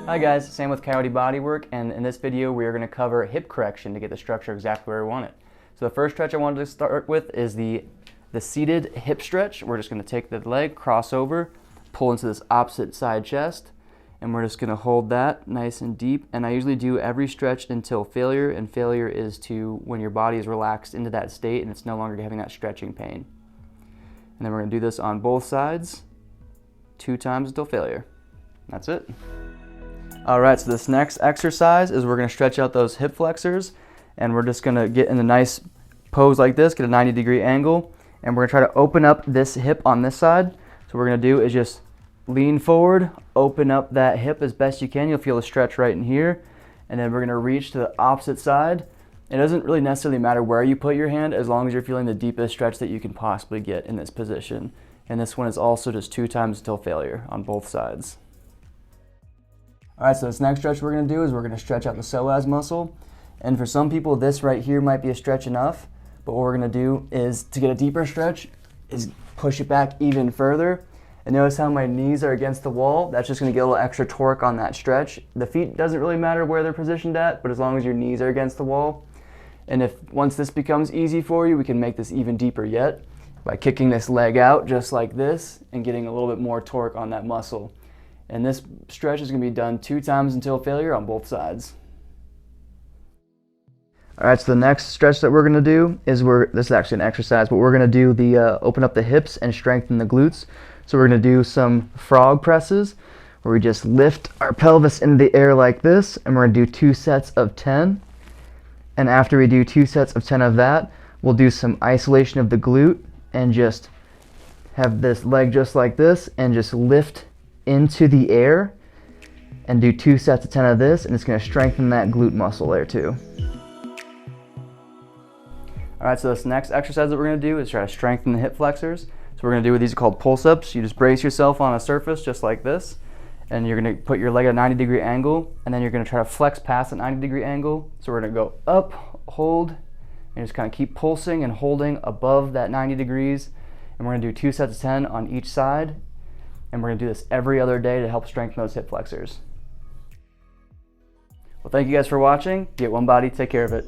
Hi guys, Sam with Coyote Bodywork, and in this video we are going to cover hip correction to get the structure exactly where we want it. So the first stretch I wanted to start with is the seated hip stretch. We're just going to take the leg, cross over, pull into this opposite side chest, and we're just going to hold that nice and deep. And I usually do every stretch until failure, and failure is to when your body is relaxed into that state and it's no longer having that stretching pain. And then we're going to do this on both sides 2 times until failure. That's it. Alright, so this next exercise is we're going to stretch out those hip flexors, and we're just going to get in a nice pose like this, get a 90-degree angle, and we're going to try to open up this hip on this side. So what we're going to do is just lean forward, open up that hip as best you can. You'll feel a stretch right in here, and then we're going to reach to the opposite side. It doesn't really necessarily matter where you put your hand as long as you're feeling the deepest stretch that you can possibly get in this position. And this one is also just 2 times until failure on both sides. Alright, so this next stretch we're going to do is we're going to stretch out the psoas muscle. And for some people, this right here might be a stretch enough, but what we're going to do is, to get a deeper stretch, is push it back even further. And notice how my knees are against the wall. That's just going to get a little extra torque on that stretch. The feet doesn't really matter where they're positioned at, but as long as your knees are against the wall. And if once this becomes easy for you, we can make this even deeper yet by kicking this leg out just like this and getting a little bit more torque on that muscle. And this stretch is going to be done 2 times until failure on both sides. Alright, so the next stretch that we're going to do is this is actually an exercise, but we're going to do the open up the hips and strengthen the glutes. So we're going to do some frog presses where we just lift our pelvis into the air like this, and we're going to do 2 sets of 10. And after we do 2 sets of 10 of that, we'll do some isolation of the glute and just have this leg just like this and just lift into the air and do 2 sets of 10 of this, and it's going to strengthen that glute muscle there too. Alright, so this next exercise that we're going to do is try to strengthen the hip flexors. So we're going to do these are called pull-ups. You just brace yourself on a surface just like this, and you're going to put your leg at a 90-degree angle, and then you're going to try to flex past that 90-degree angle. So we're going to go up, hold, and just kind of keep pulsing and holding above that 90 degrees. And we're going to do 2 sets of 10 on each side. And we're going to do this every other day to help strengthen those hip flexors. Well, thank you guys for watching. Get one body, take care of it.